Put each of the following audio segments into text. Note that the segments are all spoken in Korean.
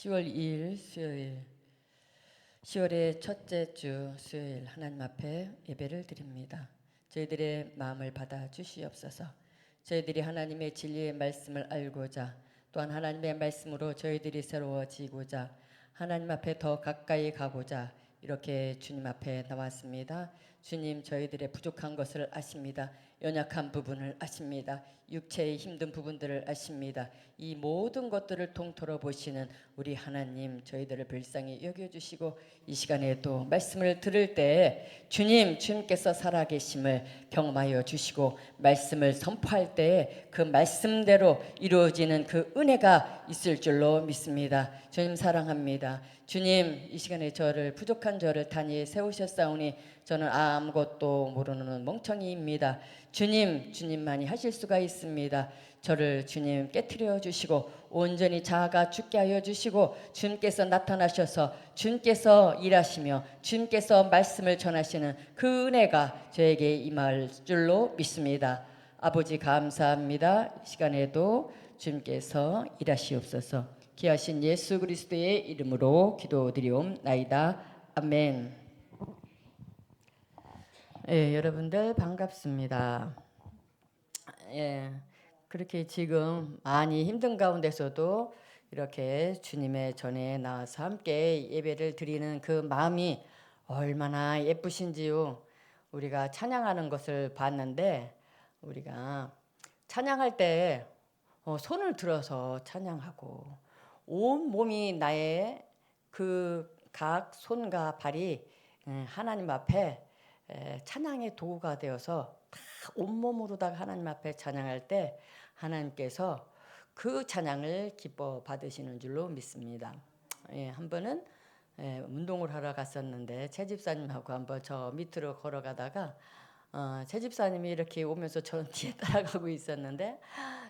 10월 2일 수요일, 10월의 첫째 주 수요일 하나님 앞에 예배를 드립니다. 저희들의 마음을 받아 주시옵소서. 저희들이 하나님의 진리의 말씀을 알고자, 또한 하나님의 말씀으로 저희들이 새로워지고자, 하나님 앞에 더 가까이 가고자 이렇게 주님 앞에 나왔습니다. 주님, 저희들의 부족한 것을 아십니다. 연약한 부분을 아십니다. 육체의 힘든 부분들을 아십니다. 이 모든 것들을 통틀어 보시는 우리 하나님, 저희들을 불쌍히 여겨주시고 이 시간에 또 말씀을 들을 때 주님께서 살아계심을 경험하여 주시고, 말씀을 선포할 때 그 말씀대로 이루어지는 그 은혜가 있을 줄로 믿습니다. 주님 사랑합니다. 주님, 이 시간에 저를, 부족한 저를 단위에 세우셨사오니 저는 아무것도 모르는 멍청이입니다. 주님만이 하실 수가 있습니다. 저를 주님 깨트려 주시고 온전히 자아가 죽게 하여 주시고, 주님께서 나타나셔서 주님께서 일하시며 주님께서 말씀을 전하시는 그 은혜가 저에게 임할 줄로 믿습니다. 아버지 감사합니다. 이 시간에도 주님께서 일하시옵소서. 귀하신 예수 그리스도의 이름으로 기도드리옵나이다. 아멘. 예, 여러분들 반갑습니다. 예, 그렇게 지금 많이 힘든 가운데서도 이렇게 주님의 전에 나와서 함께 예배를 드리는 그 마음이 얼마나 예쁘신지요. 우리가 찬양하는 것을 봤는데, 우리가 찬양할 때 손을 들어서 찬양하고 온 몸이 나의 그 각 손과 발이 하나님 앞에 찬양의 도구가 되어서 다 온몸으로다가 하나님 앞에 찬양할 때 하나님께서 그 찬양을 기뻐 받으시는 줄로 믿습니다. 한 번은 운동을 하러 갔었는데 채 집사님하고 한번 저 밑으로 걸어가다가 채 집사님이 이렇게 오면서 저는 뒤에 따라가고 있었는데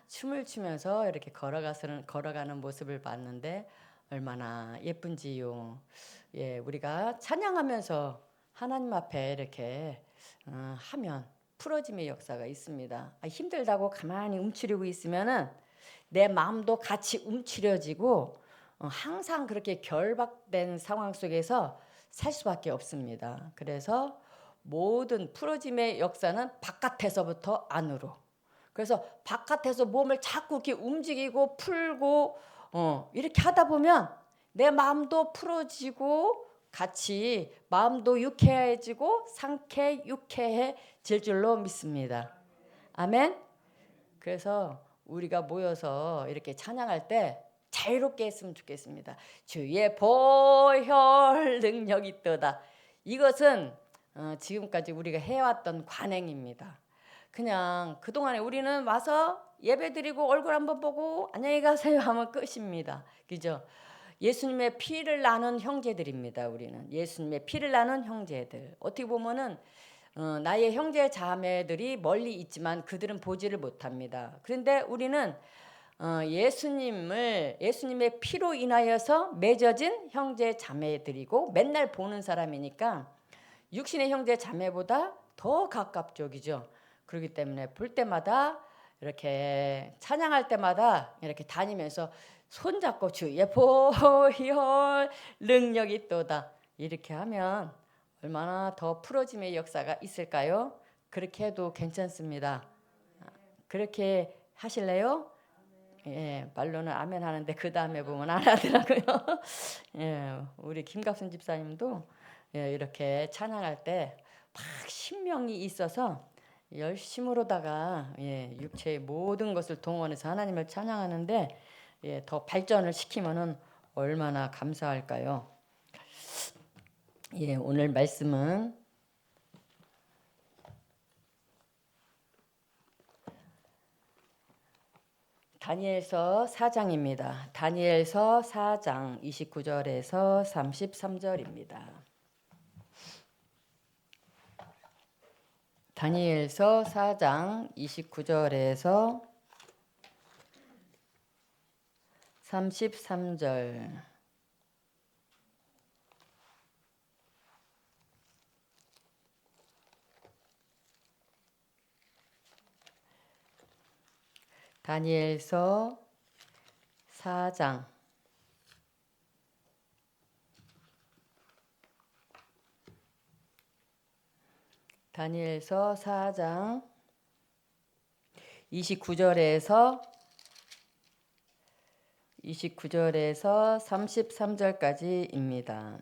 춤을 추면서 이렇게 걸어가는 모습을 봤는데 얼마나 예쁜지요. 예, 우리가 찬양하면서 하나님 앞에 이렇게 하면 풀어짐의 역사가 있습니다. 힘들다고 가만히 움츠리고 있으면은 내 마음도 같이 움츠려지고 항상 그렇게 결박된 상황 속에서 살 수밖에 없습니다. 그래서 모든 풀어짐의 역사는 바깥에서부터 안으로. 그래서 바깥에서 몸을 자꾸 이렇게 움직이고 풀고 이렇게 하다 보면 내 마음도 풀어지고 같이 마음도 유쾌해지고 유쾌해질 줄로 믿습니다. 아멘. 그래서 우리가 모여서 이렇게 찬양할 때 자유롭게 했으면 좋겠습니다. 주의 보혈 능력이 있도다. 이것은 지금까지 우리가 해왔던 관행입니다. 그냥 그동안에 우리는 와서 예배드리고 얼굴 한번 보고 안녕히 가세요 하면 끝입니다. 그죠? 예수님의 피를 나눈 형제들입니다. 우리는 예수님의 피를 나눈 형제들. 어떻게 보면은 나의 형제 자매들이 멀리 있지만 그들은 보지를 못합니다. 그런데 우리는 예수님의 피로 인하여서 맺어진 형제 자매들이고 맨날 보는 사람이니까 육신의 형제 자매보다 더 가깝죠. 그렇기 때문에 볼 때마다 이렇게 찬양할 때마다 이렇게 다니면서 손잡고 주의 보혈 능력이 있도다 이렇게 하면 얼마나 더 풀어짐의 역사가 있을까요? 그렇게 해도 괜찮습니다. 그렇게 하실래요? 예, 말로는 아멘 하는데 그 다음에 보면 안 하더라고요. 예, 우리 김갑순 집사님도 이렇게 찬양할 때 막 신명이 있어서 열심으로다가 육체의 모든 것을 동원해서 하나님을 찬양하는데 더 발전을 시키면은 얼마나 감사할까요? 오늘 말씀은 다니엘서 4장입니다. 다니엘서 4장 29절에서 33절입니다. 다니엘서 4장 29절에서 33절. 다니엘서 4장 다니엘서 4장 29절에서 33절까지입니다.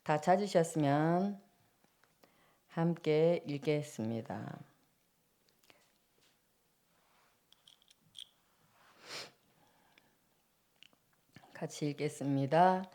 다 찾으셨으면 함께 읽겠습니다. 같이 읽겠습니다.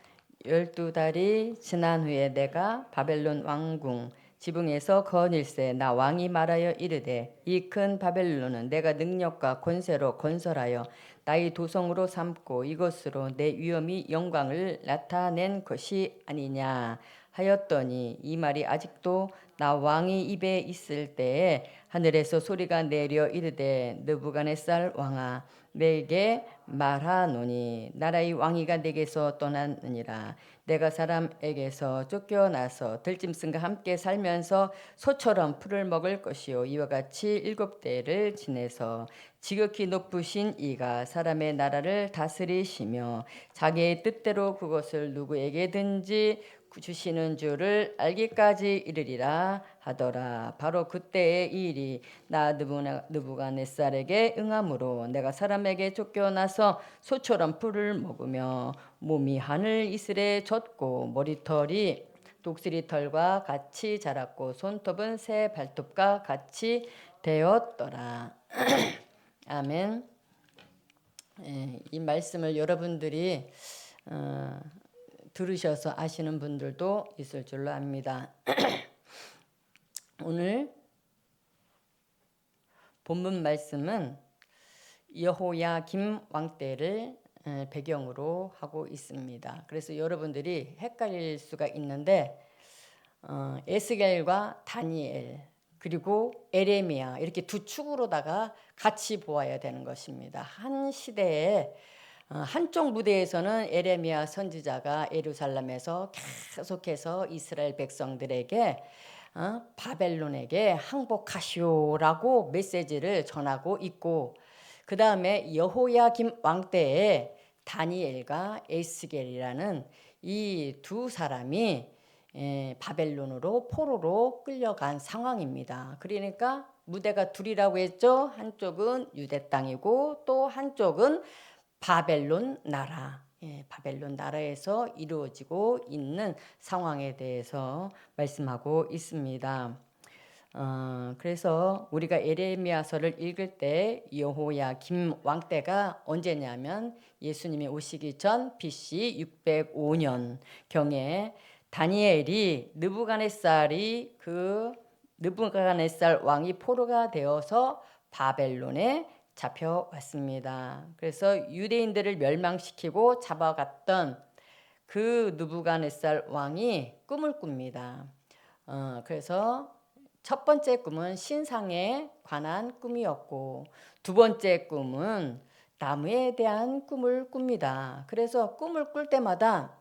12달이 지난 후에 내가 바벨론 왕궁 지붕에서 거닐세 나 왕이 말하여 이르되 이 큰 바벨론은 내가 능력과 권세로 건설하여 나의 도성으로 삼고 이것으로 내 위엄이 영광을 나타낸 것이 아니냐 하였더니 이 말이 아직도 나 왕이 입에 있을 때에 하늘에서 소리가 내려 이르되 느부갓네살 왕아 내게 말하노니 나라의 왕위가 내게서 떠났느니라. 내가 사람에게서 쫓겨나서 들짐승과 함께 살면서 소처럼 풀을 먹을 것이요 이와 같이 7대를 지내서 지극히 높으신 이가 사람의 나라를 다스리시며 자기의 뜻대로 그것을 누구에게든지 주시는 줄을 알기까지 이르리라 하더라. 바로 그때의 이 일이 나 느부갓네살에게 응함으로 내가 사람에게 쫓겨나서 소처럼 풀을 먹으며 몸이 하늘 이슬에 젖고 머리털이 독수리털과 같이 자랐고 손톱은 새 발톱과 같이 되었더라. 아멘. 이 말씀을 여러분들이 들으셔서 아시는 분들도 있을 줄로 압니다. 오늘 본문 말씀은 여호야김 왕 때를 배경으로 하고 있습니다. 그래서 여러분들이 헷갈릴 수가 있는데 에스겔과 다니엘 그리고 에레미야 이렇게 두 축으로다가 같이 보아야 되는 것입니다. 한 시대에 한쪽 무대에서는 에레미야 선지자가 예루살렘에서 계속해서 이스라엘 백성들에게 바벨론에게 항복하시오라고 메시지를 전하고 있고 그 다음에 여호야김 왕 때에 다니엘과 에스겔이라는 이 두 사람이 바벨론으로 포로로 끌려간 상황입니다. 그러니까 무대가 둘이라고 했죠. 한쪽은 유대 땅이고 또 한쪽은 바벨론 나라. 바벨론 나라에서 이루어지고 있는 상황에 대해서 말씀하고 있습니다. 그래서 우리가 에레미야서를 읽을 때 여호야김 왕 때가 언제냐면 예수님이 오시기 전 BC 605년 경에 다니엘이 느부갓네살 왕이 포로가 되어서 바벨론에 잡혀왔습니다. 그래서 유대인들을 멸망시키고 잡아갔던 그 느부갓네살 왕이 꿈을 꿉니다. 그래서 첫 번째 꿈은 신상에 관한 꿈이었고 두 번째 꿈은 나무에 대한 꿈을 꿉니다. 그래서 꿈을 꿀 때마다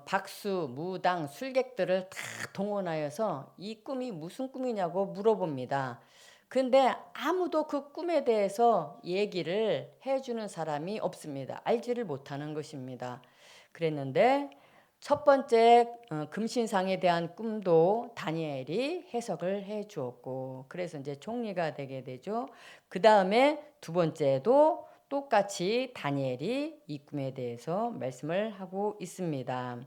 박수, 무당, 술객들을 다 동원하여서 이 꿈이 무슨 꿈이냐고 물어봅니다. 근데 아무도 그 꿈에 대해서 얘기를 해주는 사람이 없습니다. 알지를 못하는 것입니다. 그랬는데 첫 번째 금신상에 대한 꿈도 다니엘이 해석을 해 주었고 그래서 이제 총리가 되게 되죠. 그 다음에 두 번째도 똑같이 다니엘이 이 꿈에 대해서 말씀을 하고 있습니다.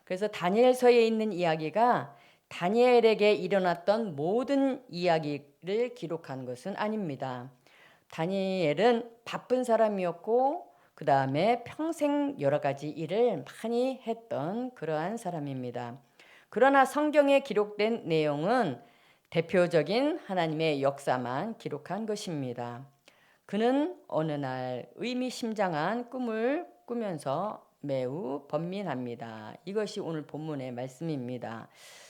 그래서 다니엘서에 있는 이야기가 다니엘에게 일어났던 모든 이야기를 기록한 것은 아닙니다. 다니엘은 바쁜 사람이었고 그 다음에 평생 여러 가지 일을 많이 했던 그러한 사람입니다. 그러나 성경에 기록된 내용은 대표적인 하나님의 역사만 기록한 것입니다. 그는 어느 날 의미심장한 꿈을 꾸면서 매우 번민합니다. 이것이 오늘 본문의 말씀입니다.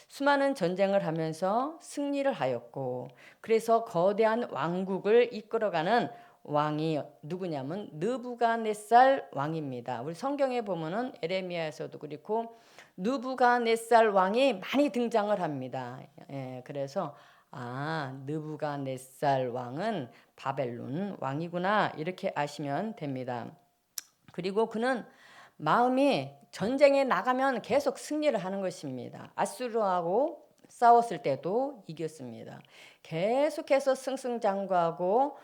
수많은 전쟁을 하면서 승리를 하였고 그래서 거대한 왕국을 이끌어가는 왕이 누구냐면 느부갓네살 왕입니다. 우리 성경에 보면은 에레미야에서도 그렇고 느부갓네살 왕이 많이 등장을 합니다. 그래서 느부갓네살 왕은 바벨론 왕이구나 이렇게 아시면 됩니다. 그리고 그는 마음이 전쟁에 나가면 계속 승리를 하는 것입니다. 아수르하고 싸웠을 때도 이겼습니다. 계속해서 승승장구하고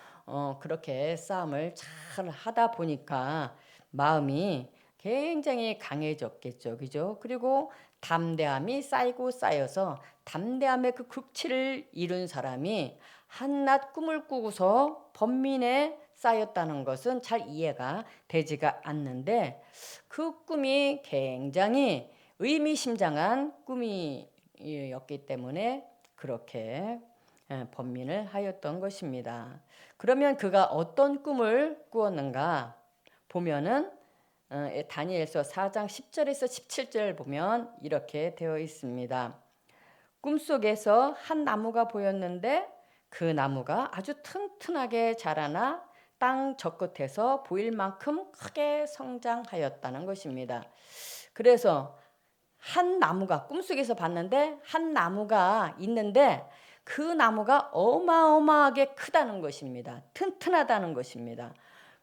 그렇게 싸움을 잘 하다 보니까 마음이 굉장히 강해졌겠죠. 그죠? 그리고 담대함이 쌓이고 쌓여서 담대함의 그 극치를 이룬 사람이 한낱 꿈을 꾸고서 번민에 쌓였다는 것은 잘 이해가 되지가 않는데, 그 꿈이 굉장히 의미심장한 꿈이었기 때문에 그렇게 번민을 하였던 것입니다. 그러면 그가 어떤 꿈을 꾸었는가 보면은 다니엘서 4장 10절에서 17절 보면 이렇게 되어 있습니다. 꿈속에서 한 나무가 보였는데 그 나무가 아주 튼튼하게 자라나 땅 저끝에서 보일 만큼 크게 성장하였다는 것입니다. 그래서 한 나무가, 꿈속에서 봤는데 한 나무가 있는데 그 나무가 어마어마하게 크다는 것입니다. 튼튼하다는 것입니다.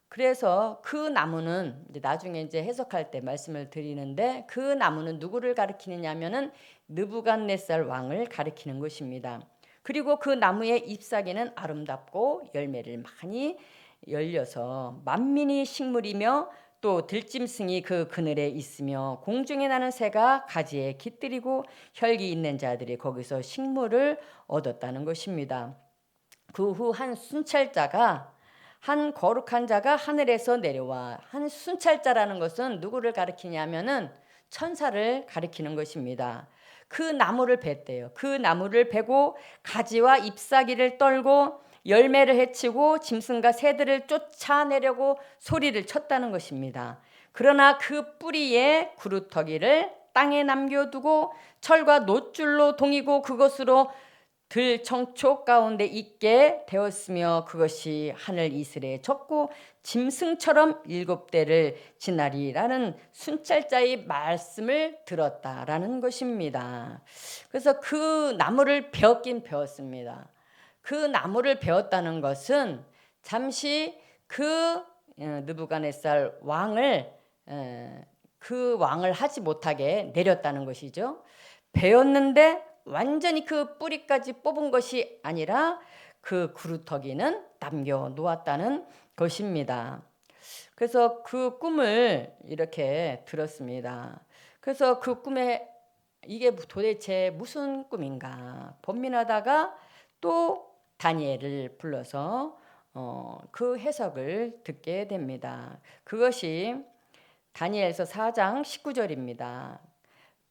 그래서 그 나무는 이제 나중에 이제 해석할 때 말씀을 드리는데, 그 나무는 누구를 가리키느냐면은 느부갓네살 왕을 가리키는 것입니다. 그리고 그 나무의 잎사귀는 아름답고 열매를 많이 열려서 만민이 식물이며 또 들짐승이 그 그늘에 있으며 공중에 나는 새가 가지에 깃들이고 혈기 있는 자들이 거기서 식물을 얻었다는 것입니다. 그 후 한 순찰자가, 한 거룩한 자가 하늘에서 내려와, 한 순찰자라는 것은 누구를 가리키냐면은 천사를 가리키는 것입니다. 그 나무를 뱄대요. 그 나무를 베고 가지와 잎사귀를 떨고 열매를 해치고 짐승과 새들을 쫓아내려고 소리를 쳤다는 것입니다. 그러나 그 뿌리에 구루터기를 땅에 남겨두고 철과 놋줄로 동이고 그것으로 들 청초 가운데 있게 되었으며 그것이 하늘 이슬에 젖고 짐승처럼 7대를 지나리라는 순찰자의 말씀을 들었다라는 것입니다. 그래서 그 나무를 베었긴 베었습니다. 그 나무를 베었다는 것은 잠시 그 느부갓네살 왕을 그 왕을 하지 못하게 내렸다는 것이죠. 베었는데 완전히 그 뿌리까지 뽑은 것이 아니라 그 구루터기는 남겨 놓았다는 것입니다. 그래서 그 꿈을 이렇게 들었습니다. 그래서 그 꿈에 이게 도대체 무슨 꿈인가 번민하다가 또 다니엘을 불러서 그 해석을 듣게 됩니다. 그것이 다니엘서 4장 19절입니다.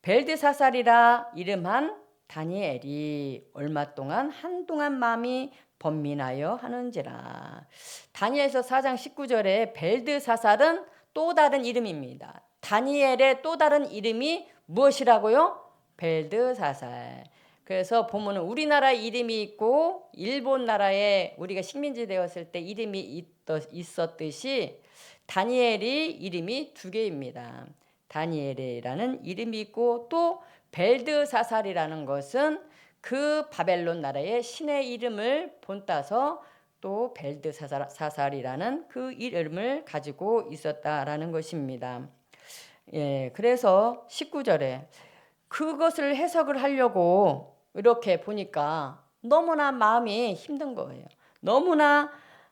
벨드사살이라 이름한 다니엘이 얼마 동안 한동안 마음이 번민하여 하는지라. 다니엘서 4장 19절에 벨드사살은 또 다른 이름입니다. 다니엘의 또 다른 이름이 무엇이라고요? 벨드사살. 그래서 보면은 우리나라 이름이 있고 일본 나라에 우리가 식민지 되었을 때 이름이 있었듯이 다니엘이 이름이 두 개입니다. 다니엘이라는 이름이 있고 또 벨드사살이라는 것은 그 바벨론 나라의 신의 이름을 본따서 또 벨드사살이라는 그 이름을 가지고 있었다라는 것입니다. 그래서 19절에 그것을 해석을 하려고 이렇게 보니까 너무나 마음이 힘든 거예요. 너무나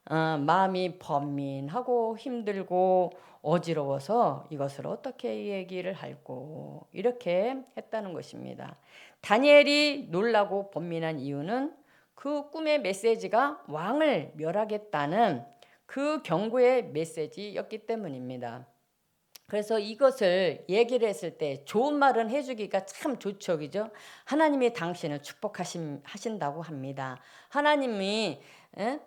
마음이 번민하고 힘들고 어지러워서 이것을 어떻게 얘기를 할고 이렇게 했다는 것입니다. 다니엘이 놀라고 번민한 이유는 그 꿈의 메시지가 왕을 멸하겠다는 그 경고의 메시지였기 때문입니다. 그래서 이것을 얘기를 했을 때 좋은 말은 해주기가 참 좋죠. 그죠? 하나님이 당신을 축복하신다고 합니다. 하나님이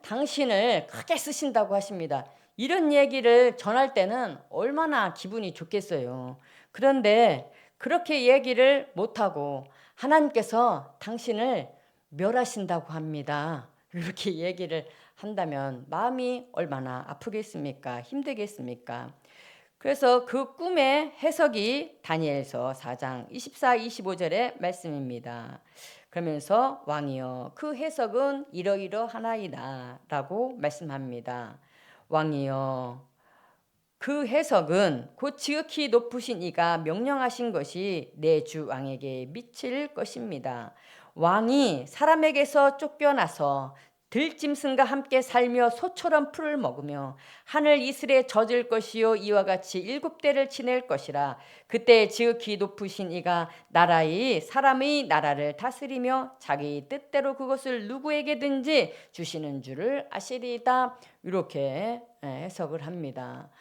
당신을 크게 쓰신다고 하십니다. 이런 얘기를 전할 때는 얼마나 기분이 좋겠어요. 그런데 그렇게 얘기를 못하고 하나님께서 당신을 멸하신다고 합니다. 이렇게 얘기를 한다면 마음이 얼마나 아프겠습니까? 힘들겠습니까? 그래서 그 꿈의 해석이 다니엘서 4장 24, 25절의 말씀입니다. 그러면서 왕이여 그 해석은 이러이러하나이다 라고 말씀합니다. 왕이여 그 해석은 곧 지극히 높으신 이가 명령하신 것이 내 주 왕에게 미칠 것입니다. 왕이 사람에게서 쫓겨나서 들짐승과 함께 살며 소처럼 풀을 먹으며 하늘 이슬에 젖을 것이요 이와 같이 7대를 지낼 것이라. 그때 지극히 높으신 이가 나라의 사람의 나라를 다스리며 자기 뜻대로 그것을 누구에게든지 주시는 줄을 아시리이다. 이렇게 해석을 합니다.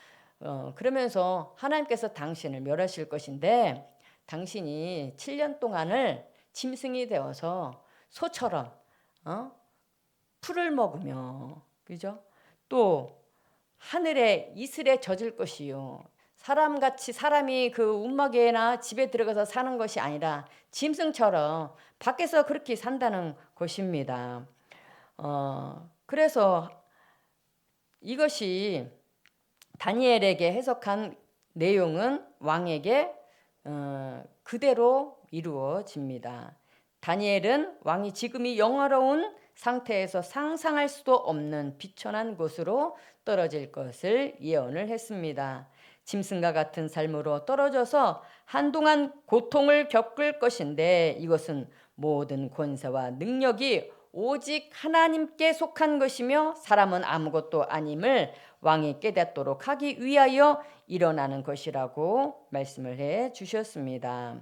그러면서 하나님께서 당신을 멸하실 것인데 당신이 7년 동안을 짐승이 되어서 소처럼 풀을 먹으며, 그죠? 또 하늘에 이슬에 젖을 것이요. 사람같이 사람이 그 움막에나 집에 들어가서 사는 것이 아니라 짐승처럼 밖에서 그렇게 산다는 것입니다. 그래서 이것이 다니엘에게 해석한 내용은 왕에게 그대로 이루어집니다. 다니엘은 왕이 지금이 영화로운 상태에서 상상할 수도 없는 비천한 곳으로 떨어질 것을 예언을 했습니다. 짐승과 같은 삶으로 떨어져서 한동안 고통을 겪을 것인데 이것은 모든 권세와 능력이 오직 하나님께 속한 것이며 사람은 아무것도 아님을 왕이 깨닫도록 하기 위하여 일어나는 것이라고 말씀을 해 주셨습니다.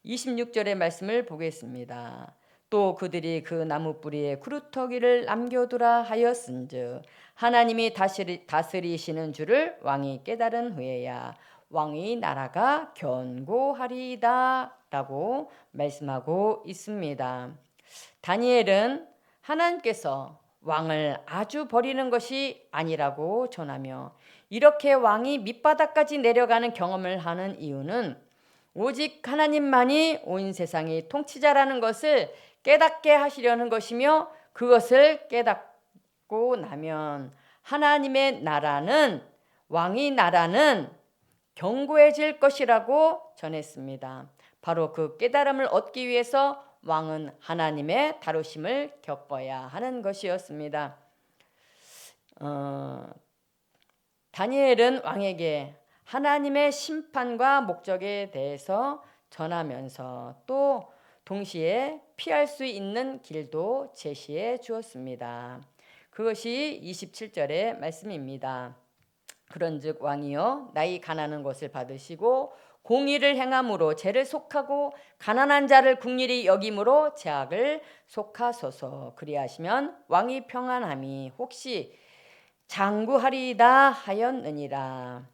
26절의 말씀을 보겠습니다. 또 그들이 그 나무 뿌리에 구루터기를 남겨두라 하였은즉 하나님이 다스리시는 줄을 왕이 깨달은 후에야 왕의 나라가 견고하리이다 라고 말씀하고 있습니다. 다니엘은 하나님께서 왕을 아주 버리는 것이 아니라고 전하며 이렇게 왕이 밑바닥까지 내려가는 경험을 하는 이유는 오직 하나님만이 온 세상의 통치자라는 것을 깨닫게 하시려는 것이며 그것을 깨닫고 나면 하나님의 나라는 왕의 나라는 견고해질 것이라고 전했습니다. 바로 그 깨달음을 얻기 위해서 왕은 하나님의 다루심을 겪어야 하는 것이었습니다. 다니엘은 왕에게 하나님의 심판과 목적에 대해서 전하면서 또 동시에 피할 수 있는 길도 제시해 주었습니다. 그것이 27절의 말씀입니다. 그런즉 왕이여 나의 가난한 것을 받으시고 공의를 행함으로 죄를 속하고 가난한 자를 긍휼히 여김으로 죄악을 속하소서. 그리하시면 왕이 평안함이 혹시 장구하리이다 하였느니라.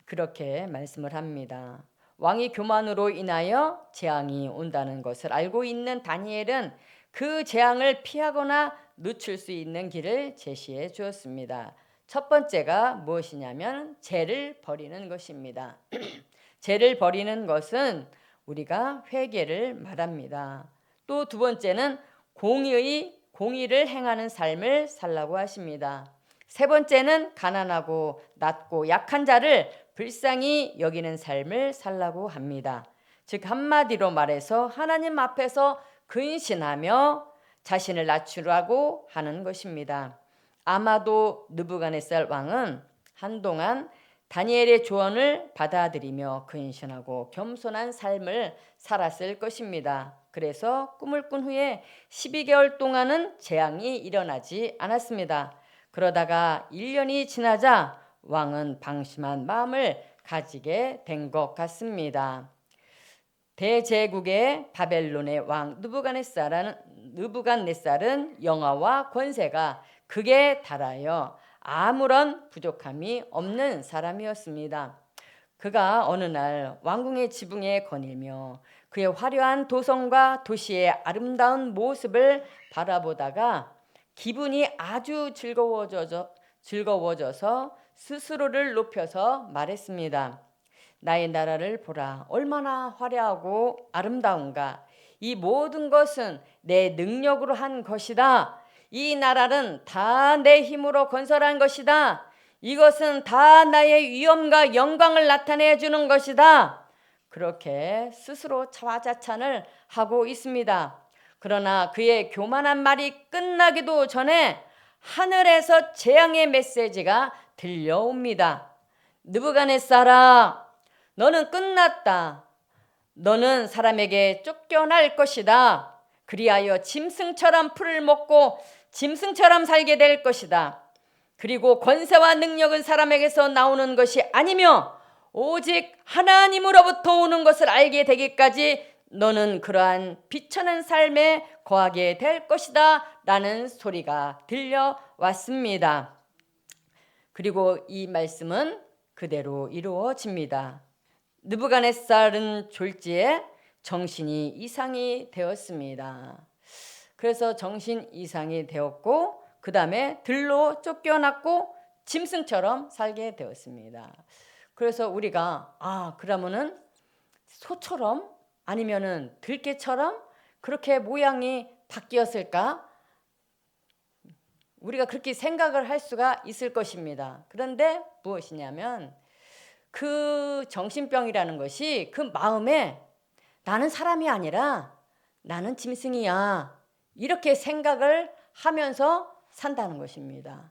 그렇게 말씀을 합니다. 왕이 교만으로 인하여 재앙이 온다는 것을 알고 있는 다니엘은 그 재앙을 피하거나 늦출 수 있는 길을 제시해 주었습니다. 첫 번째가 무엇이냐면 죄를 버리는 것입니다. 죄를 버리는 것은 우리가 회개를 말합니다. 또 두 번째는 공의를 행하는 삶을 살라고 하십니다. 세 번째는 가난하고 낮고 약한 자를 불쌍히 여기는 삶을 살라고 합니다. 즉 한마디로 말해서 하나님 앞에서 근신하며 자신을 낮추라고 하는 것입니다. 아마도 느부갓네살 왕은 한동안 다니엘의 조언을 받아들이며 근신하고 겸손한 삶을 살았을 것입니다. 그래서 꿈을 꾼 후에 12개월 동안은 재앙이 일어나지 않았습니다. 그러다가 1년이 지나자 왕은 방심한 마음을 가지게 된 것 같습니다. 대제국의 바벨론의 왕 느부갓네살은 영화와 권세가 극에 달하여 아무런 부족함이 없는 사람이었습니다. 그가 어느 날 왕궁의 지붕에 거닐며 그의 화려한 도성과 도시의 아름다운 모습을 바라보다가 기분이 아주 즐거워져서 스스로를 높여서 말했습니다. 나의 나라를 보라. 얼마나 화려하고 아름다운가. 이 모든 것은 내 능력으로 한 것이다. 이 나라는 다 내 힘으로 건설한 것이다. 이것은 다 나의 위엄과 영광을 나타내 주는 것이다. 그렇게 스스로 자화자찬을 하고 있습니다. 그러나 그의 교만한 말이 끝나기도 전에 하늘에서 재앙의 메시지가 들려옵니다. 느부갓네살아, 너는 끝났다. 너는 사람에게 쫓겨날 것이다. 그리하여 짐승처럼 풀을 먹고 짐승처럼 살게 될 것이다. 그리고 권세와 능력은 사람에게서 나오는 것이 아니며 오직 하나님으로부터 오는 것을 알게 되기까지 너는 그러한 비천한 삶에 거하게 될 것이다 라는 소리가 들려왔습니다. 그리고 이 말씀은 그대로 이루어집니다. 느부갓네살은 졸지에 정신이 이상이 되었습니다. 그래서 정신 이상이 되었고 그 다음에 들로 쫓겨났고 짐승처럼 살게 되었습니다. 그래서 우리가 그러면은 소처럼 아니면은 들개처럼 그렇게 모양이 바뀌었을까? 우리가 그렇게 생각을 할 수가 있을 것입니다. 그런데 무엇이냐면 그 정신병이라는 것이 그 마음에 나는 사람이 아니라 나는 짐승이야 이렇게 생각을 하면서 산다는 것입니다.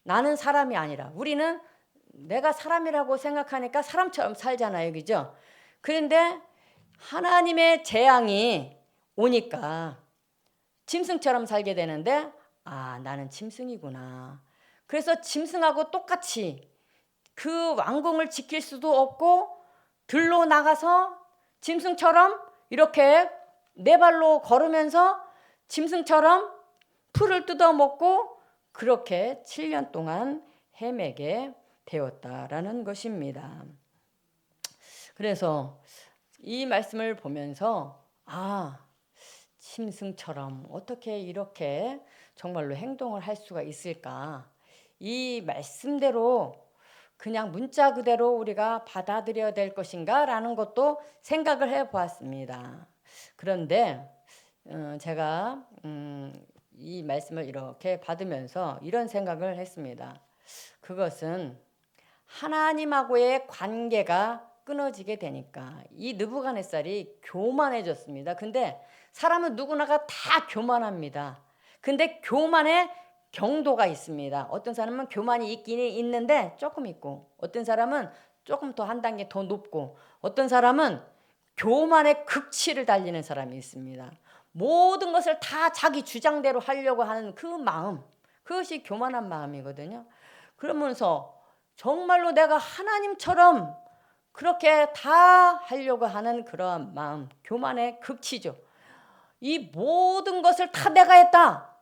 나는 사람이 아니라 우리는 내가 사람이라고 생각하니까 사람처럼 살잖아요. 그죠? 그런데 하나님의 재앙이 오니까 짐승처럼 살게 되는데 나는 짐승이구나. 그래서 짐승하고 똑같이 그 왕궁을 지킬 수도 없고 들로 나가서 짐승처럼 이렇게 네 발로 걸으면서 짐승처럼 풀을 뜯어먹고 그렇게 7년 동안 헤매게 되었다라는 것입니다. 그래서 이 말씀을 보면서 짐승처럼 어떻게 이렇게 정말로 행동을 할 수가 있을까? 이 말씀대로 그냥 문자 그대로 우리가 받아들여야 될 것인가? 라는 것도 생각을 해보았습니다. 그런데 제가 이 말씀을 이렇게 받으면서 이런 생각을 했습니다. 그것은 하나님하고의 관계가 끊어지게 되니까 이 느부갓네살이 교만해졌습니다. 근데 사람은 누구나가 다 교만합니다. 근데 교만에 경도가 있습니다. 어떤 사람은 교만이 있긴 있는데 조금 있고 어떤 사람은 조금 더 한 단계 더 높고 어떤 사람은 교만의 극치를 달리는 사람이 있습니다. 모든 것을 다 자기 주장대로 하려고 하는 그 마음, 그것이 교만한 마음이거든요. 그러면서 정말로 내가 하나님처럼 그렇게 다 하려고 하는 그런 마음, 교만의 극치죠. 이 모든 것을 다 내가 했다.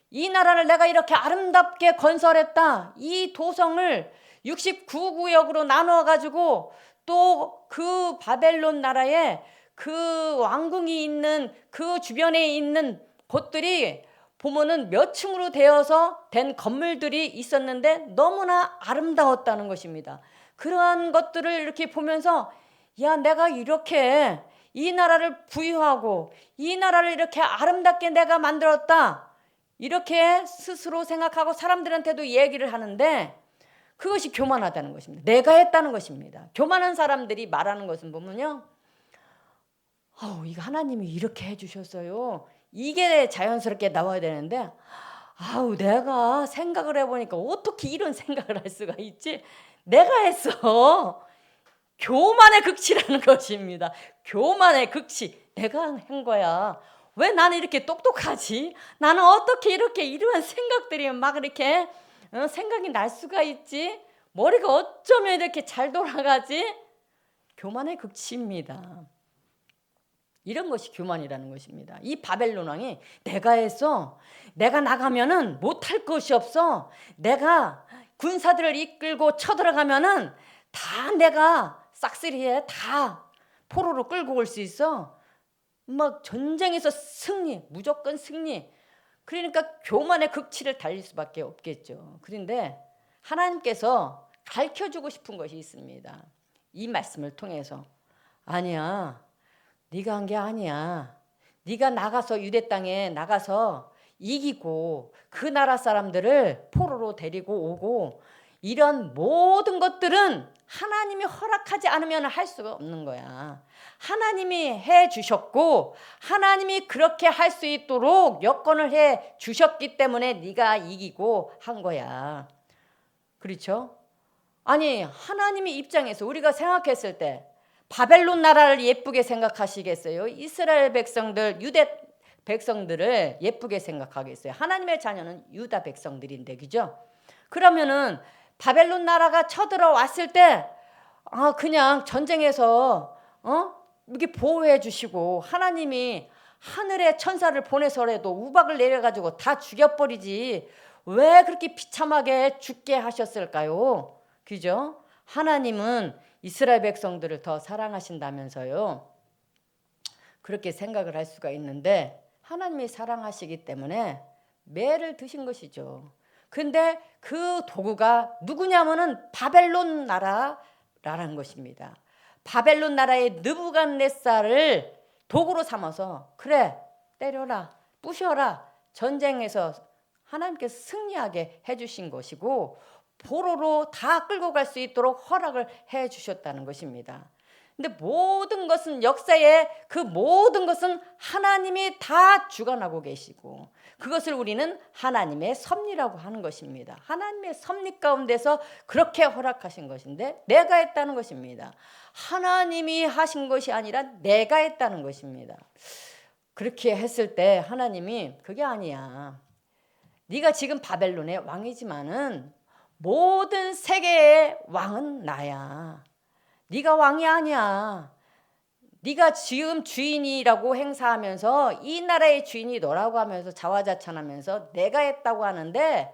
이 나라를 내가 이렇게 아름답게 건설했다. 이 도성을 69구역으로 나누어 가지고 또 그 바벨론 나라에 그 왕궁이 있는 그 주변에 있는 곳들이 보면은 몇 층으로 되어서 된 건물들이 있었는데 너무나 아름다웠다는 것입니다. 그러한 것들을 이렇게 보면서 내가 이렇게 이 나라를 부유하고 이 나라를 이렇게 아름답게 내가 만들었다. 이렇게 스스로 생각하고 사람들한테도 얘기를 하는데 그것이 교만하다는 것입니다. 내가 했다는 것입니다. 교만한 사람들이 말하는 것은 보면요. 이거 하나님이 이렇게 해주셨어요. 이게 자연스럽게 나와야 되는데 내가 생각을 해보니까 어떻게 이런 생각을 할 수가 있지? 내가 했어. 교만의 극치라는 것입니다. 교만의 극치. 내가 한 거야. 왜 나는 이렇게 똑똑하지? 나는 어떻게 이렇게 이러한 생각들이 막 이렇게 생각이 날 수가 있지? 머리가 어쩌면 이렇게 잘 돌아가지? 교만의 극치입니다. 이런 것이 교만이라는 것입니다. 이 바벨론 왕이 내가 했어. 내가 나가면은 못할 것이 없어. 내가 군사들을 이끌고 쳐들어가면은 다 내가 싹쓸이해. 다 포로로 끌고 올 수 있어. 막 전쟁에서 승리, 무조건 승리. 그러니까 교만의 극치를 달릴 수밖에 없겠죠. 그런데 하나님께서 가르쳐주고 싶은 것이 있습니다. 이 말씀을 통해서 아니야. 네가 한 게 아니야. 네가 나가서 유대 땅에 나가서 이기고 그 나라 사람들을 포로로 데리고 오고 이런 모든 것들은 하나님이 허락하지 않으면 할 수가 없는 거야. 하나님이 해 주셨고 하나님이 그렇게 할 수 있도록 여건을 해 주셨기 때문에 네가 이기고 한 거야. 그렇죠? 아니 하나님의 입장에서 우리가 생각했을 때 바벨론 나라를 예쁘게 생각하시겠어요? 이스라엘 백성들 유대 백성들을 예쁘게 생각하겠어요. 하나님의 자녀는 유다 백성들인데, 그죠? 그러면은 바벨론 나라가 쳐들어왔을 때 그냥 전쟁에서 이렇게 보호해 주시고 하나님이 하늘의 천사를 보내서라도 우박을 내려가지고 다 죽여버리지 왜 그렇게 비참하게 죽게 하셨을까요? 그죠? 하나님은 이스라엘 백성들을 더 사랑하신다면서요. 그렇게 생각을 할 수가 있는데 하나님이 사랑하시기 때문에 매를 드신 것이죠. 근데 그 도구가 누구냐면은 바벨론 나라라는 것입니다. 바벨론 나라의 느부갓네살을 도구로 삼아서 그래 때려라 부셔라 전쟁에서 하나님께서 승리하게 해주신 것이고 포로로 다 끌고 갈 수 있도록 허락을 해주셨다는 것입니다. 근데 모든 것은 역사에 그 모든 것은 하나님이 다 주관하고 계시고 그것을 우리는 하나님의 섭리라고 하는 것입니다. 하나님의 섭리 가운데서 그렇게 허락하신 것인데 내가 했다는 것입니다. 하나님이 하신 것이 아니라 내가 했다는 것입니다. 그렇게 했을 때 하나님이 그게 아니야. 네가 지금 바벨론의 왕이지만은 모든 세계의 왕은 나야. 네가 왕이 아니야. 네가 지금 주인이라고 행사하면서 이 나라의 주인이 너라고 하면서 자화자찬하면서 내가 했다고 하는데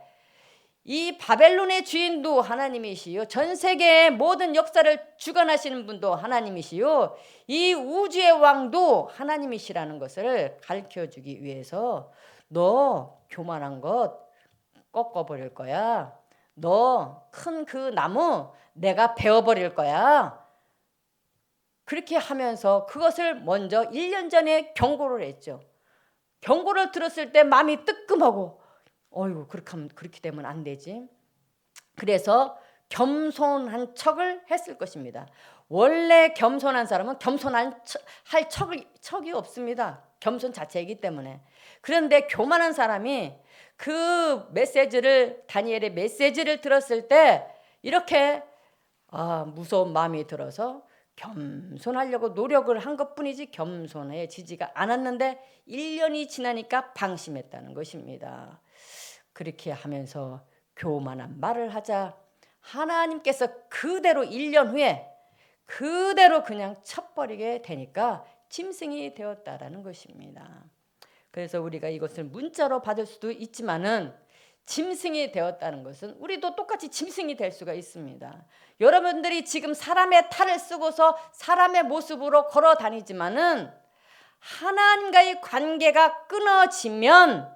이 바벨론의 주인도 하나님이시요 전 세계의 모든 역사를 주관하시는 분도 하나님이시요 이 우주의 왕도 하나님이시라는 것을 가르쳐주기 위해서 너 교만한 것 꺾어버릴 거야. 너 큰 그 나무 내가 베어버릴 거야. 그렇게 하면서 그것을 먼저 1년 전에 경고를 했죠. 경고를 들었을 때 마음이 뜨끔하고 어이구 그렇게 되면 안 되지. 그래서 겸손한 척을 했을 것입니다. 원래 겸손한 사람은 겸손할 척이 없습니다. 겸손 자체이기 때문에. 그런데 교만한 사람이 그 메시지를 다니엘의 메시지를 들었을 때 이렇게 무서운 마음이 들어서 겸손하려고 노력을 한 것뿐이지 겸손해지지가 않았는데 1년이 지나니까 방심했다는 것입니다. 그렇게 하면서 교만한 말을 하자 하나님께서 그대로 1년 후에 그대로 그냥 쳐버리게 되니까 짐승이 되었다라는 것입니다. 그래서 우리가 이것을 문자로 받을 수도 있지만은 짐승이 되었다는 것은 우리도 똑같이 짐승이 될 수가 있습니다. 여러분들이 지금 사람의 탈을 쓰고서 사람의 모습으로 걸어 다니지만은 하나님과의 관계가 끊어지면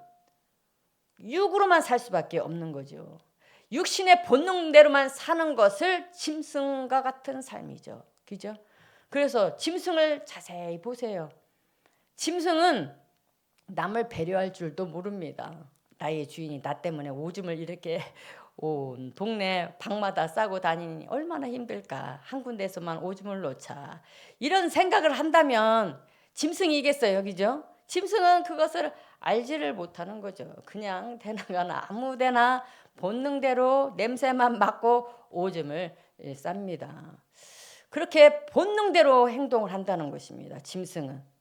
육으로만 살 수밖에 없는 거죠. 육신의 본능대로만 사는 것을 짐승과 같은 삶이죠. 그죠? 그래서 짐승을 자세히 보세요. 짐승은 남을 배려할 줄도 모릅니다. 나의 주인이 나 때문에 오줌을 이렇게 온 동네 방마다 싸고 다니니 얼마나 힘들까. 한 군데서만 오줌을 놓자. 이런 생각을 한다면 짐승이겠어요. 그죠? 짐승은 그것을 알지를 못하는 거죠. 그냥 대나가나 아무데나 본능대로 냄새만 맡고 오줌을 쌉니다. 그렇게 본능대로 행동을 한다는 것입니다. 짐승은.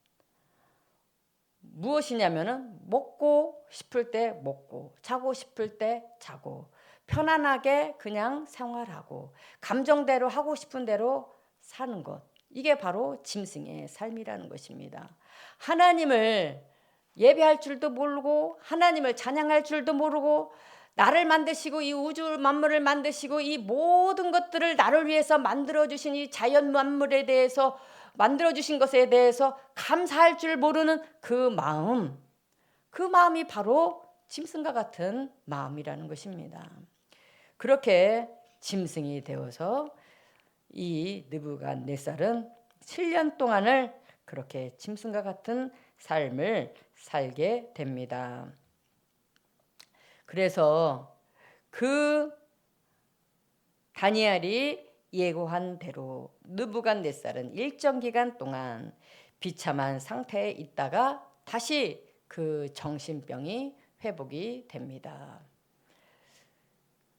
무엇이냐면은 먹고 싶을 때 먹고 자고 싶을 때 자고 편안하게 그냥 생활하고 감정대로 하고 싶은 대로 사는 것. 이게 바로 짐승의 삶이라는 것입니다. 하나님을 예배할 줄도 모르고 하나님을 찬양할 줄도 모르고 나를 만드시고 이 우주 만물을 만드시고 이 모든 것들을 나를 위해서 만들어주신 이 자연 만물에 대해서 만들어주신 것에 대해서 감사할 줄 모르는 그 마음이 바로 짐승과 같은 마음이라는 것입니다. 그렇게 짐승이 되어서 이 느부갓네살은 7년 동안을 그렇게 짐승과 같은 삶을 살게 됩니다. 그래서 그 다니엘이 예고한 대로 느부갓네살은 일정 기간 동안 비참한 상태에 있다가 다시 그 정신병이 회복이 됩니다.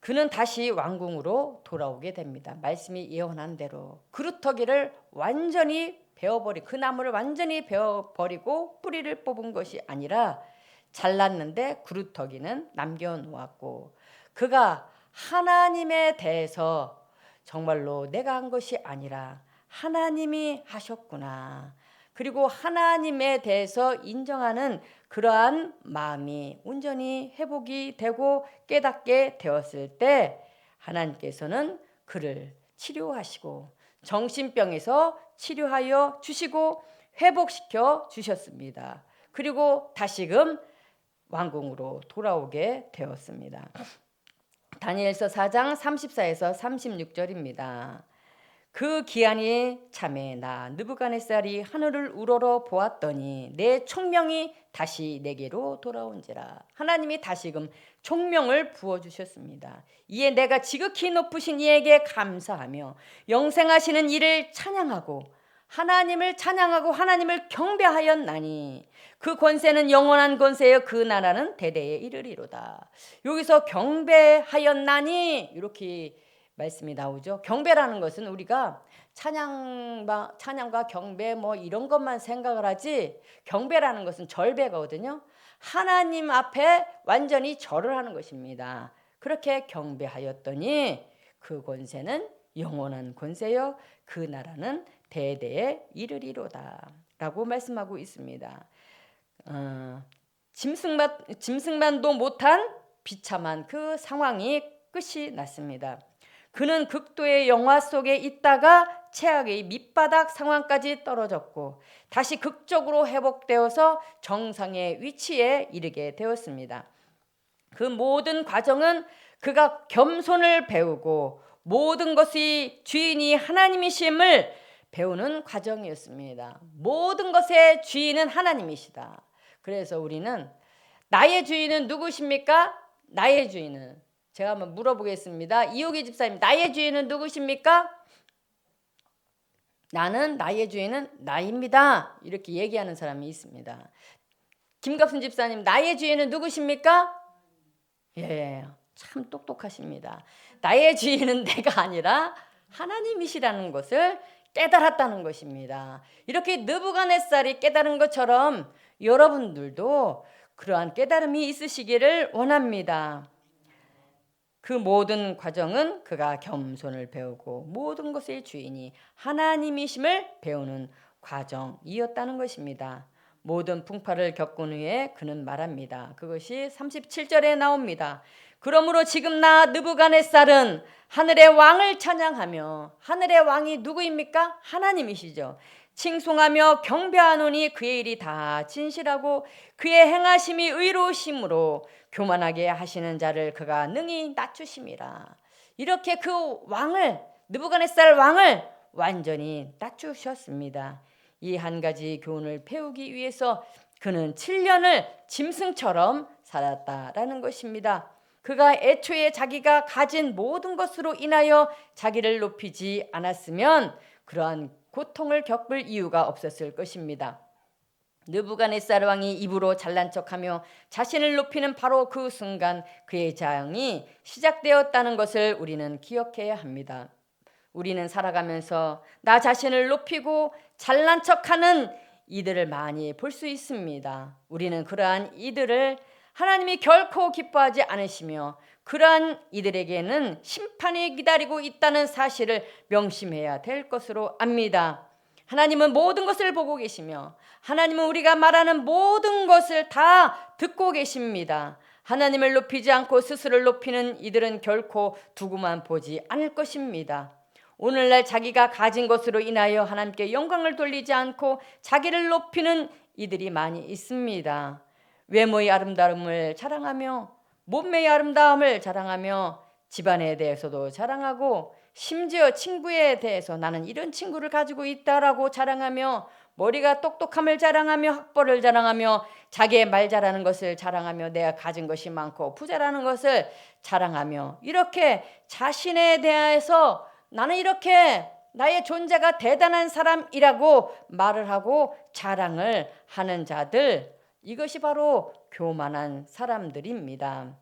그는 다시 왕궁으로 돌아오게 됩니다. 말씀이 예언한 대로 그루터기를 완전히 베어버리, 그 나무를 완전히 베어버리고 뿌리를 뽑은 것이 아니라 잘랐는데 그루터기는 남겨놓았고, 그가 하나님에 대해서 정말로 내가 한 것이 아니라 하나님이 하셨구나, 그리고 하나님에 대해서 인정하는 그러한 마음이 온전히 회복이 되고 깨닫게 되었을 때 하나님께서는 그를 치료하시고 정신병에서 치료하여 주시고 회복시켜 주셨습니다. 그리고 다시금 왕궁으로 돌아오게 되었습니다. 다니엘서 4장 34에서 36절입니다. 그 기한이 참에 나 느부갓네살이 하늘을 우러러 보았더니 내 총명이 다시 내게로 돌아온지라. 하나님이 다시금 총명을 부어주셨습니다. 이에 내가 지극히 높으신 이에게 감사하며 영생하시는 이를 찬양하고 하나님을 찬양하고 하나님을 경배하였나니 그 권세는 영원한 권세여 그 나라는 대대에 이르리로다. 여기서 경배하였나니 이렇게 말씀이 나오죠. 경배라는 것은 우리가 찬양과 경배 뭐 이런 것만 생각을 하지, 경배라는 것은 절배거든요. 하나님 앞에 완전히 절을 하는 것입니다. 그렇게 경배하였더니 그 권세는 영원한 권세여 그 나라는 대대에 이르리로다 라고 말씀하고 있습니다. 짐승만도 못한 비참한 그 상황이 끝이 났습니다. 그는 극도의 영화 속에 있다가 최악의 밑바닥 상황까지 떨어졌고 다시 극적으로 회복되어서 정상의 위치에 이르게 되었습니다. 그 모든 과정은 그가 겸손을 배우고 모든 것의 주인이 하나님이심을 배우는 과정이었습니다. 모든 것의 주인은 하나님이시다. 그래서 우리는 나의 주인은 누구십니까? 나의 주인은, 제가 한번 물어보겠습니다. 이호기 집사님, 나의 주인은 누구십니까? 나의 주인은 나입니다. 이렇게 얘기하는 사람이 있습니다. 김갑순 집사님, 나의 주인은 누구십니까? 예, 참 똑똑하십니다. 나의 주인은 내가 아니라 하나님이시라는 것을 깨달았다는 것입니다. 이렇게 느부갓네살이 깨달은 것처럼 여러분들도 그러한 깨달음이 있으시기를 원합니다. 그 모든 과정은 그가 겸손을 배우고 모든 것의 주인이 하나님이심을 배우는 과정이었다는 것입니다. 모든 풍파를 겪은 후에 그는 말합니다. 그것이 37절에 나옵니다. 그러므로 지금 나 느부갓네살은 하늘의 왕을 찬양하며, 하늘의 왕이 누구입니까? 하나님이시죠. 칭송하며 경배하노니 그의 일이 다 진실하고 그의 행하심이 의로우심으로 교만하게 하시는 자를 그가 능히 낮추심이라. 이렇게 그 왕을, 느부갓네살 왕을 완전히 낮추셨습니다. 이 한 가지 교훈을 배우기 위해서 그는 7년을 짐승처럼 살았다라는 것입니다. 그가 애초에 자기가 가진 모든 것으로 인하여 자기를 높이지 않았으면 그러한 고통을 겪을 이유가 없었을 것입니다. 느부갓네살 왕이 입으로 잘난 척하며 자신을 높이는 바로 그 순간 그의 재앙이 시작되었다는 것을 우리는 기억해야 합니다. 우리는 살아가면서 나 자신을 높이고 잘난 척하는 이들을 많이 볼 수 있습니다. 우리는 그러한 이들을 하나님이 결코 기뻐하지 않으시며 그러한 이들에게는 심판이 기다리고 있다는 사실을 명심해야 될 것으로 압니다. 하나님은 모든 것을 보고 계시며 하나님은 우리가 말하는 모든 것을 다 듣고 계십니다. 하나님을 높이지 않고 스스로를 높이는 이들은 결코 두고만 보지 않을 것입니다. 오늘날 자기가 가진 것으로 인하여 하나님께 영광을 돌리지 않고 자기를 높이는 이들이 많이 있습니다. 외모의 아름다움을 자랑하며 몸매의 아름다움을 자랑하며 집안에 대해서도 자랑하고 심지어 친구에 대해서 나는 이런 친구를 가지고 있다라고 자랑하며 머리가 똑똑함을 자랑하며 학벌을 자랑하며 자기의 말 잘하는 것을 자랑하며 내가 가진 것이 많고 부자라는 것을 자랑하며 이렇게 자신에 대해서 나는 이렇게 나의 존재가 대단한 사람이라고 말을 하고 자랑을 하는 자들, 이것이 바로 교만한 사람들입니다.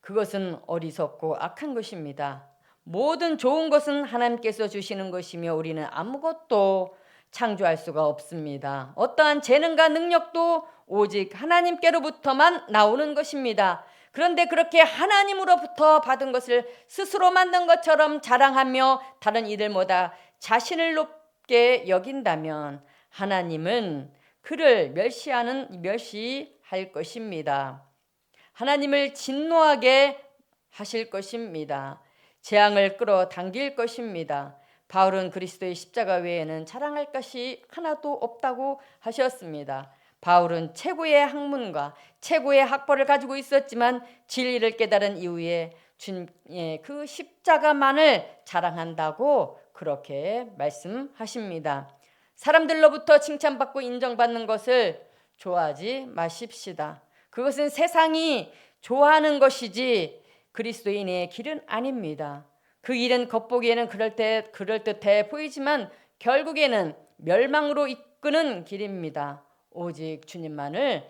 그것은 어리석고 악한 것입니다. 모든 좋은 것은 하나님께서 주시는 것이며 우리는 아무것도 창조할 수가 없습니다. 어떠한 재능과 능력도 오직 하나님께로부터만 나오는 것입니다. 그런데 그렇게 하나님으로부터 받은 것을 스스로 만든 것처럼 자랑하며 다른 이들보다 자신을 높게 여긴다면 하나님은 그를 멸시할 것입니다. 하나님을 진노하게 하실 것입니다. 재앙을 끌어당길 것입니다. 바울은 그리스도의 십자가 외에는 자랑할 것이 하나도 없다고 하셨습니다. 바울은 최고의 학문과 최고의 학벌을 가지고 있었지만 진리를 깨달은 이후에 주님의 그 십자가만을 자랑한다고 그렇게 말씀하십니다. 사람들로부터 칭찬받고 인정받는 것을 좋아하지 마십시다. 그것은 세상이 좋아하는 것이지 그리스도인의 길은 아닙니다. 그 길은 겉보기에는 그럴듯해 보이지만 결국에는 멸망으로 이끄는 길입니다. 오직 주님만을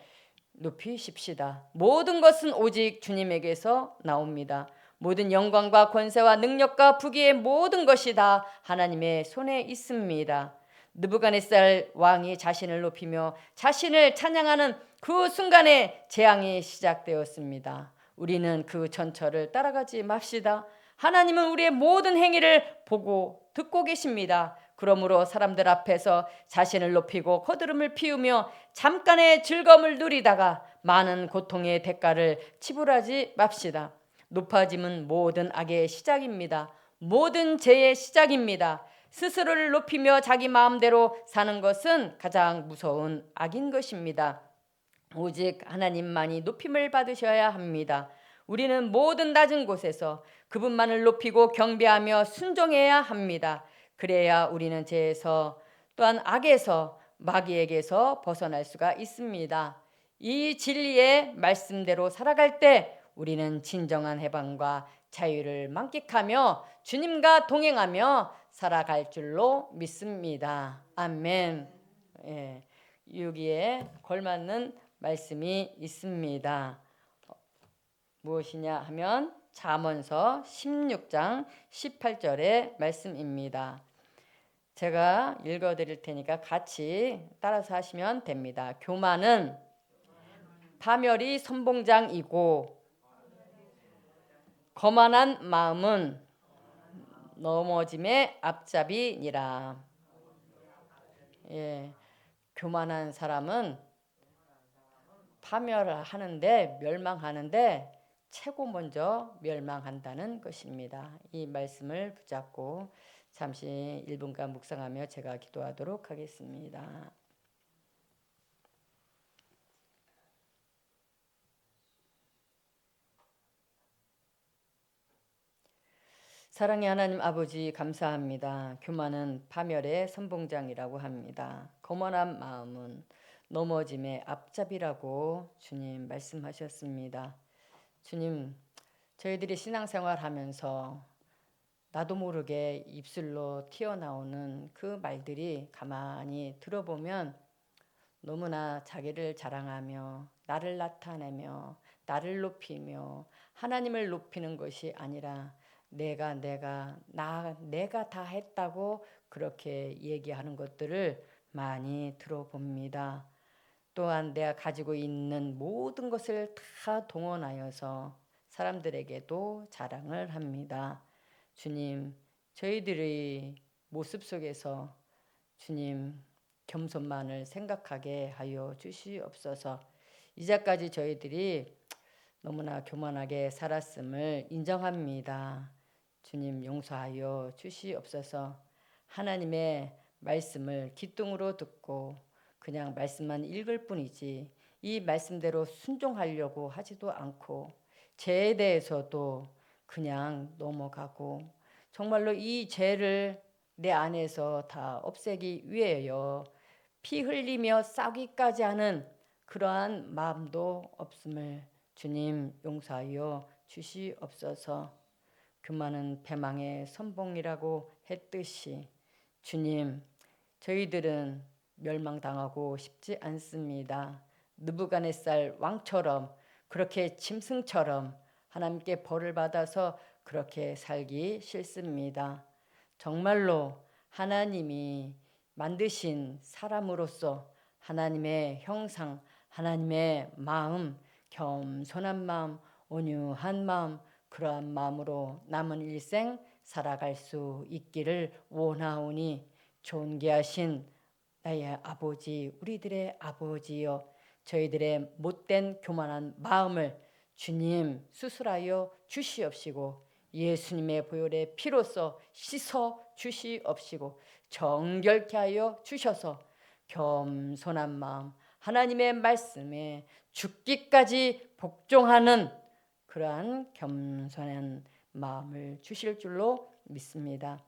높이십시다. 모든 것은 오직 주님에게서 나옵니다. 모든 영광과 권세와 능력과 부귀의 모든 것이 다 하나님의 손에 있습니다. 느부갓네살 왕이 자신을 높이며 자신을 찬양하는 그 순간에 재앙이 시작되었습니다. 우리는 그 전철을 따라가지 맙시다. 하나님은 우리의 모든 행위를 보고 듣고 계십니다. 그러므로 사람들 앞에서 자신을 높이고 거드름을 피우며 잠깐의 즐거움을 누리다가 많은 고통의 대가를 지불하지 맙시다. 높아짐은 모든 악의 시작입니다. 모든 죄의 시작입니다. 스스로를 높이며 자기 마음대로 사는 것은 가장 무서운 악인 것입니다. 오직 하나님만이 높임을 받으셔야 합니다. 우리는 모든 낮은 곳에서 그분만을 높이고 경배하며 순종해야 합니다. 그래야 우리는 죄에서 또한 악에서 마귀에게서 벗어날 수가 있습니다. 이 진리의 말씀대로 살아갈 때 우리는 진정한 해방과 자유를 만끽하며 주님과 동행하며 살아갈 줄로 믿습니다. 아멘. 예, 여기에 걸맞는 말씀이 있습니다. 무엇이냐 하면 잠언서 16장 18절의 말씀입니다. 제가 읽어드릴 테니까 같이 따라서 하시면 됩니다. 교만은 파멸이 선봉장이고 거만한 마음은 넘어짐의 앞잡이니라. 예, 교만한 사람은 파멸을 하는데 멸망하는데 최고 먼저 멸망한다는 것입니다. 이 말씀을 붙잡고 잠시 1분간 묵상하며 제가 기도하도록 하겠습니다. 사랑의 하나님 아버지 감사합니다. 교만은 파멸의 선봉장이라고 합니다. 거만한 마음은 넘어짐의 앞잡이라고 주님 말씀하셨습니다. 주님, 저희들이 신앙생활 하면서 나도 모르게 입술로 튀어나오는 그 말들이 가만히 들어보면 너무나 자기를 자랑하며 나를 나타내며 나를 높이며 하나님을 높이는 것이 아니라 내가 다 했다고 그렇게 얘기하는 것들을 많이 들어봅니다. 또한 내가 가지고 있는 모든 것을 다 동원하여서 사람들에게도 자랑을 합니다. 주님, 저희들의 모습 속에서 주님 겸손만을 생각하게 하여 주시옵소서. 이제까지 저희들이 너무나 교만하게 살았음을 인정합니다. 주님 용서하여 주시옵소서. 하나님의 말씀을 귀뚱으로 듣고 그냥 말씀만 읽을 뿐이지 이 말씀대로 순종하려고 하지도 않고 죄에 대해서도 그냥 넘어가고 정말로 이 죄를 내 안에서 다 없애기 위하여 피 흘리며 싸우기까지 하는 그러한 마음도 없음을 주님 용서하여 주시옵소서. 교만은 패망의 선봉이라고 했듯이 주님 저희들은 멸망당하고 싶지 않습니다. 느부갓네살 왕처럼 그렇게 짐승처럼 하나님께 벌을 받아서 그렇게 살기 싫습니다. 정말로 하나님이 만드신 사람으로서 하나님의 형상, 하나님의 마음, 겸손한 마음, 온유한 마음, 그러한 마음으로 남은 일생 살아갈 수 있기를 원하오니 존귀하신 나의 아버지, 우리들의 아버지여, 저희들의 못된 교만한 마음을 주님 수술하여 주시옵시고 예수님의 보혈의 피로써 씻어 주시옵시고 정결케 하여 주셔서 겸손한 마음, 하나님의 말씀에 죽기까지 복종하는 그러한 겸손한 마음을 주실 줄로 믿습니다.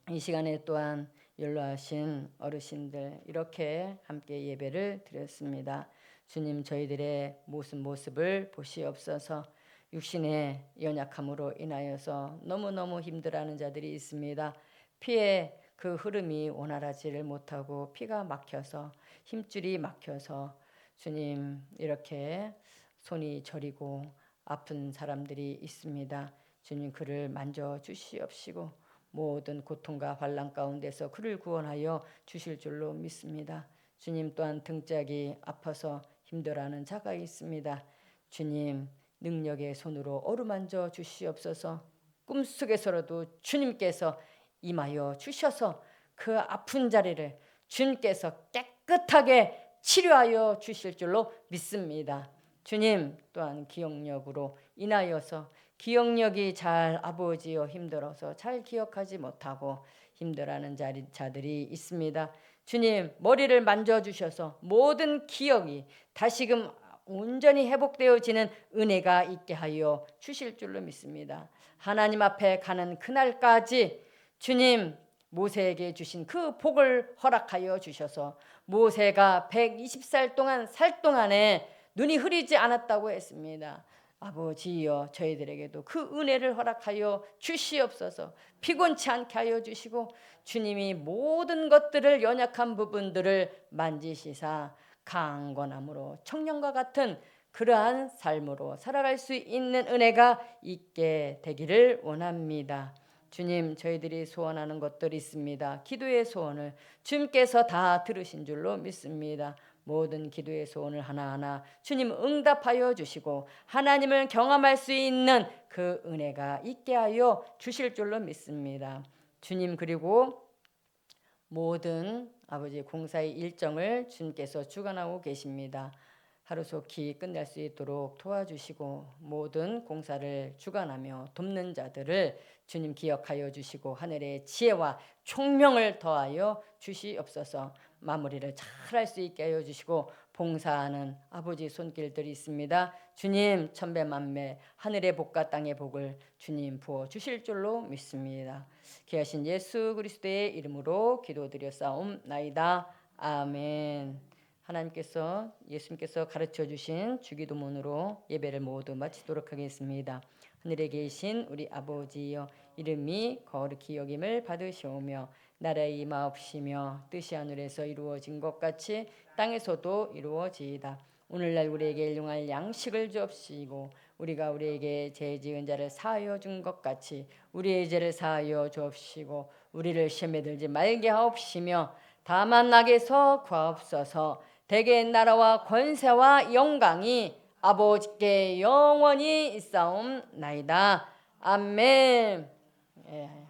이 시간에 또한 연로하신 어르신들 이렇게 함께 예배를 드렸습니다. 주님, 저희들의 모습을 보시옵소서. 육신의 연약함으로 인하여서 너무너무 힘들어하는 자들이 있습니다. 피의 그 흐름이 원활하지를 못하고 피가 막혀서 힘줄이 막혀서 주님 이렇게 손이 저리고 아픈 사람들이 있습니다. 주님 그를 만져 주시옵시고 모든 고통과 환난 가운데서 그를 구원하여 주실 줄로 믿습니다. 주님 또한 등짝이 아파서 힘들어하는 자가 있습니다. 주님 능력의 손으로 어루만져 주시옵소서. 꿈속에서라도 주님께서 임하여 주셔서 그 아픈 자리를 주님께서 깨끗하게 치료하여 주실 줄로 믿습니다. 주님 또한 기억력으로 인하여서 기억력이 잘 아버지여 힘들어서 잘 기억하지 못하고 힘들어하는 자들이 있습니다. 주님 머리를 만져주셔서 모든 기억이 다시금 온전히 회복되어지는 은혜가 있게 하여 주실 줄로 믿습니다. 하나님 앞에 가는 그날까지 주님 모세에게 주신 그 복을 허락하여 주셔서 모세가 120살 동안 살 동안에 눈이 흐리지 않았다고 했습니다. 아버지여 저희들에게도 그 은혜를 허락하여 주시옵소서. 피곤치 않게 하여 주시고 주님이 모든 것들을 연약한 부분들을 만지시사 강건함으로 청년과 같은 그러한 삶으로 살아갈 수 있는 은혜가 있게 되기를 원합니다. 주님 저희들이 소원하는 것들이 있습니다. 기도의 소원을 주님께서 다 들으신 줄로 믿습니다. 모든 기도의 소원을 하나하나 주님 응답하여 주시고 하나님을 경험할 수 있는 그 은혜가 있게 하여 주실 줄로 믿습니다. 주님 그리고 모든 아버지 공사의 일정을 주님께서 주관하고 계십니다. 하루속히 끝낼 수 있도록 도와주시고 모든 공사를 주관하며 돕는 자들을 주님 기억하여 주시고 하늘의 지혜와 총명을 더하여 주시옵소서. 마무리를 잘 할 수 있게 하여 주시고 봉사하는 아버지 손길들이 있습니다. 주님 천배만배 하늘의 복과 땅의 복을 주님 부어 주실 줄로 믿습니다. 귀하신 예수 그리스도의 이름으로 기도드렸사옵나이다. 아멘. 하나님께서 예수님께서 가르쳐 주신 주기도문으로 예배를 모두 마치도록 하겠습니다. 하늘에 계신 우리 아버지여 이름이 거룩히 여김을 받으시오며 나라의 임하옵시며 뜻이 하늘에서 이루어진 것 같이 땅에서도 이루어지이다. 오늘날 우리에게 일용할 양식을 주옵시고 우리가 우리에게 죄 지은 자를 사하여 준 것 같이 우리의 죄를 사하여 주옵시고 우리를 시험에 들지 말게 하옵시며 다만 악에서 구하옵소서. 대개 나라와 권세와 영광이 아버지께 영원히 있사옵나이다. 아멘. 예.